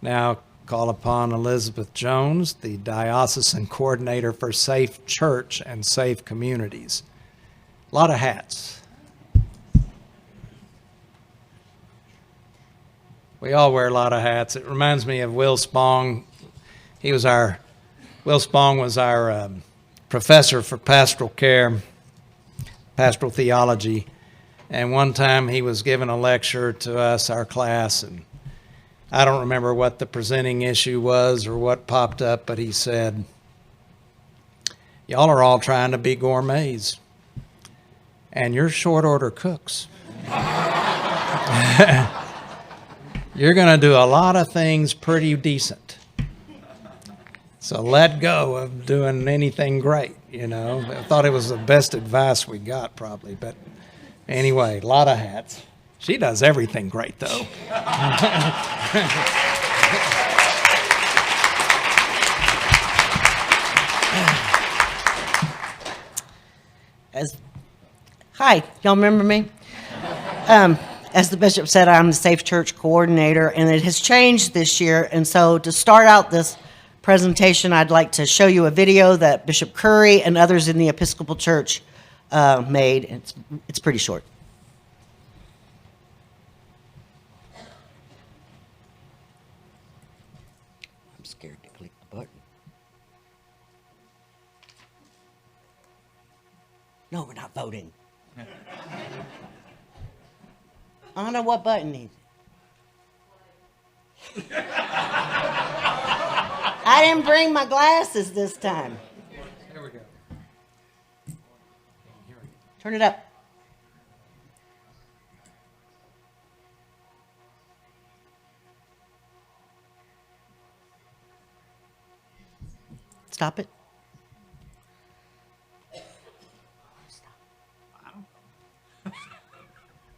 Now call upon Elizabeth Jones, the Diocesan Coordinator for Safe Church and Safe Communities. A lot of hats. We all wear a lot of hats. It reminds me of Will Spong. Will Spong was our professor for pastoral care, pastoral theology, and one time he was giving a lecture to us, our class, and I don't remember what the presenting issue was or what popped up, but he said, y'all are all trying to be gourmets, and you're short order cooks. You're going to do a lot of things pretty decent. So let go of doing anything great, you know. I thought it was the best advice we got probably, but anyway, a lot of hats. She does everything great, though. Hi, y'all remember me? As the bishop said, I'm the Safe Church Coordinator, and it has changed this year. And so to start out this presentation, I'd like to show you a video that Bishop Curry and others in the Episcopal Church made. It's pretty short. I'm scared to click the button. No, we're not voting. I don't know what button is it. I didn't bring my glasses this time. There we go. Turn it up. Stop it.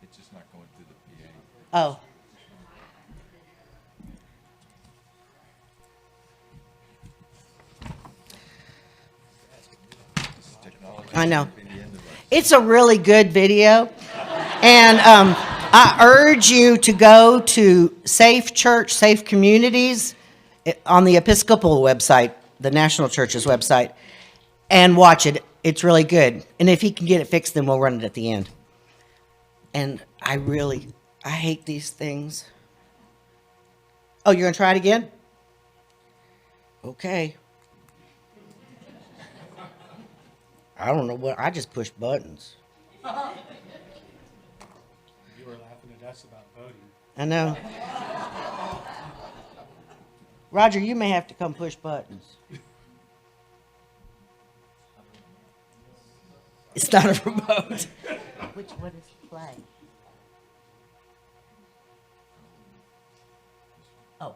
It's just not going through the PA. Oh. I know. It's a really good video. And I urge you to go to Safe Church, Safe Communities on the Episcopal website, the National Church's website, and watch it. It's really good. And if he can get it fixed, then we'll run it at the end. And I hate these things. Oh, you're going to try it again? Okay. I don't know what, I just push buttons. You were laughing at us about voting. I know. Roger, you may have to come push buttons. It's not a remote. Which one is play? Oh.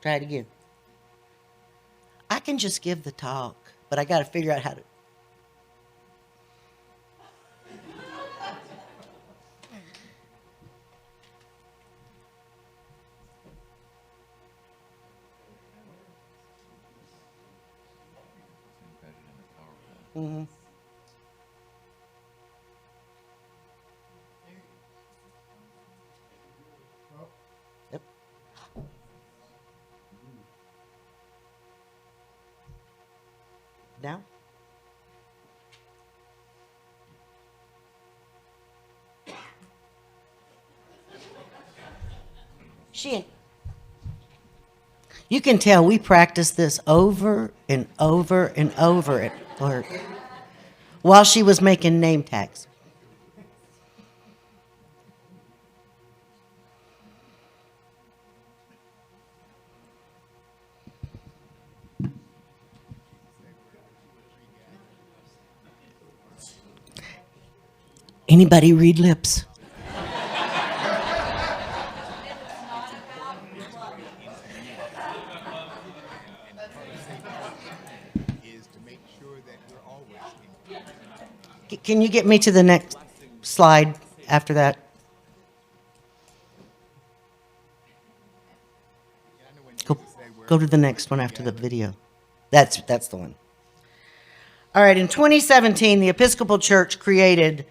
Try it again. I can just give the talk, but I got to figure out how to. Mm-hmm. Yep. Now? Shit. You can tell we practiced this over and over and over at work while she was making name tags. Anybody read lips? Can you get me to the next slide after that? Go to the next one after the video. That's the one. All right, in 2017, the Episcopal Church created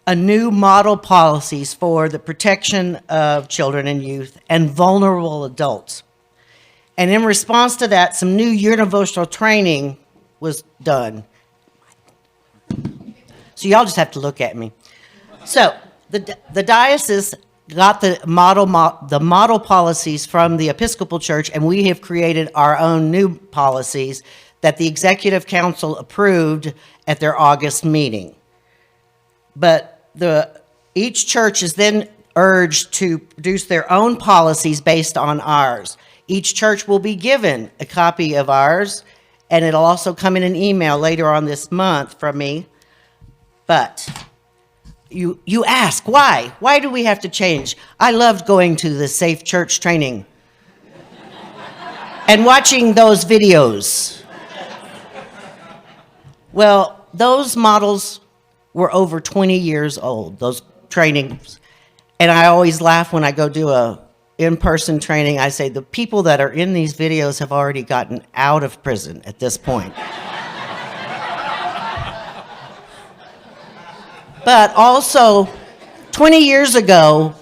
a new model policies for the protection of children and youth and vulnerable adults. And in response to that, some new universal training was done. So y'all just have to look at me. So the diocese got the model policies from the Episcopal Church, and we have created our own new policies that the Executive Council approved at their August meeting. But each church is then urged to produce their own policies based on ours. Each church will be given a copy of ours, and it'll also come in an email later on this month from me. But you ask, why? Why do we have to change? I loved going to the Safe Church training and watching those videos. Well, those models were over 20 years old, those trainings. And I always laugh when I go do a in-person training. I say, the people that are in these videos have already gotten out of prison at this point. But also, 20 years ago,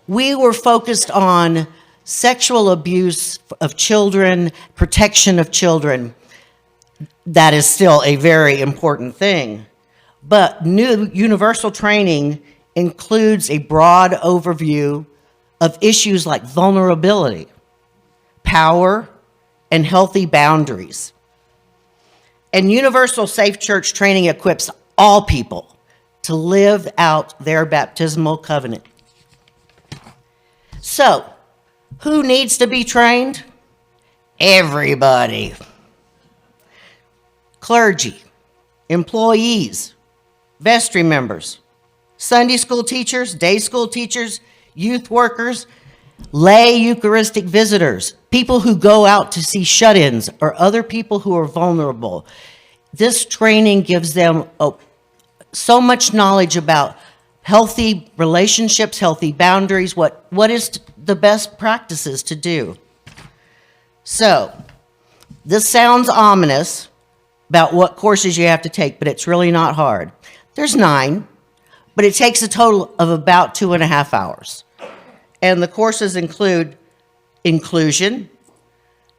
we were focused on sexual abuse of children, protection of children. That is still a very important thing. But new universal training includes a broad overview of issues like vulnerability, power, and healthy boundaries. And Universal Safe Church training equips all people to live out their baptismal covenant. So, who needs to be trained? Everybody. Clergy, employees, vestry members, Sunday school teachers, day school teachers, youth workers, lay Eucharistic visitors, people who go out to see shut-ins or other people who are vulnerable. This training gives them so much knowledge about healthy relationships, healthy boundaries, what is the best practices to do. So, this sounds ominous about what courses you have to take, but it's really not hard. There's 9, but it takes a total of about 2.5 hours. And the courses include inclusion,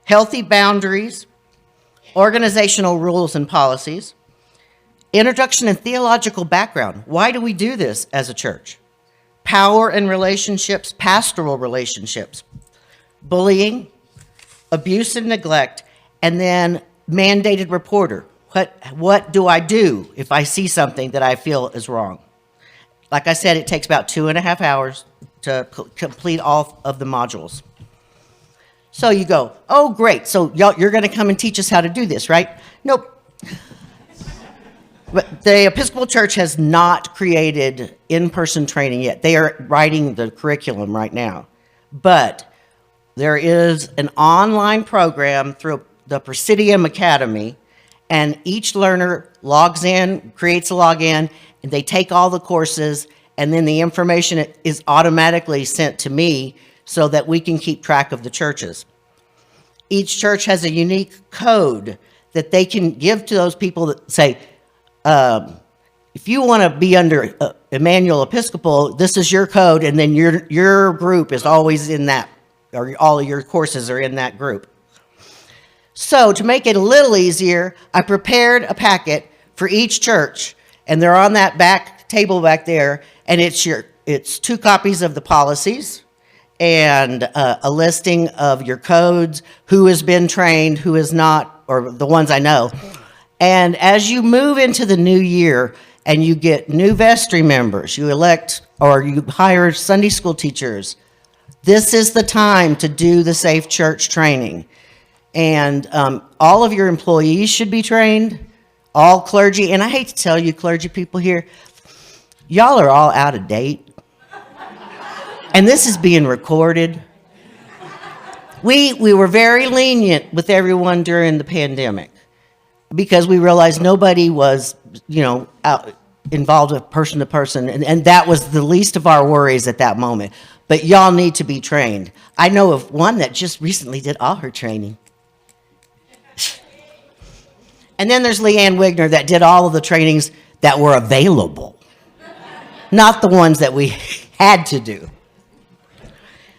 healthy boundaries, organizational rules and policies, introduction and theological background. Why do we do this as a church? Power and relationships, pastoral relationships, bullying, abuse and neglect, and then mandated reporter. What do I do if I see something that I feel is wrong? Like I said, it takes about 2.5 hours to complete all of the modules. So you go, oh, great. So you're going to come and teach us how to do this, right? Nope. But the Episcopal Church has not created in-person training yet. They are writing the curriculum right now. But there is an online program through the Presidium Academy, and each learner logs in, creates a login, and they take all the courses, and then the information is automatically sent to me so that we can keep track of the churches. Each church has a unique code that they can give to those people that say, if you want to be under Emmanuel Episcopal, this is your code, and then your group is always in that, or all of your courses are in that group. So to make it a little easier, I prepared a packet for each church, and they're on that back table back there, and it's 2 copies of the policies and a listing of your codes, who has been trained, who is not, or the ones I know. And as you move into the new year and you get new vestry members, you elect or you hire Sunday school teachers, this is the time to do the Safe Church training. And all of your employees should be trained, all clergy. And I hate to tell you, clergy people here, y'all are all out of date. And this is being recorded. We were very lenient with everyone during the pandemic because we realized nobody was, out involved with person to person. And that was the least of our worries at that moment. But y'all need to be trained. I know of one that just recently did all her training. And then there's Leanne Wigner that did all of the trainings that were available. not the ones that we had to do.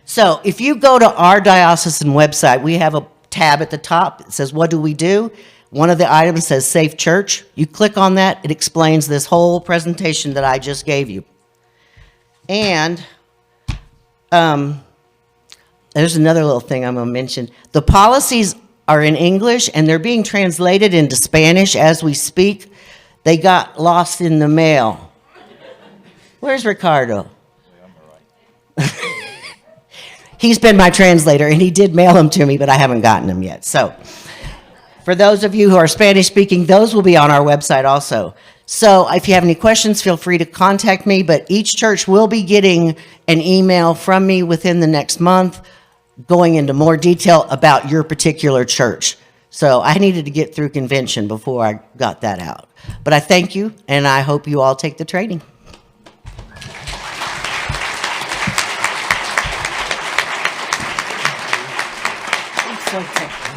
So if you go to our diocesan website, we have a tab at the top. It says, what do we do? One of the items says Safe Church. You click on that, it explains this whole presentation that I just gave you. And there's another little thing I'm going to mention. The policies are in English, and they're being translated into Spanish as we speak. They got lost in the mail. Where's Ricardo? He's been my translator, and he did mail them to me, but I haven't gotten them yet. So for those of you who are Spanish-speaking, those will be on our website also. So if you have any questions, feel free to contact me, but each church will be getting an email from me within the next month going into more detail about your particular church. So I needed to get through convention before I got that out. But I thank you, and I hope you all take the training.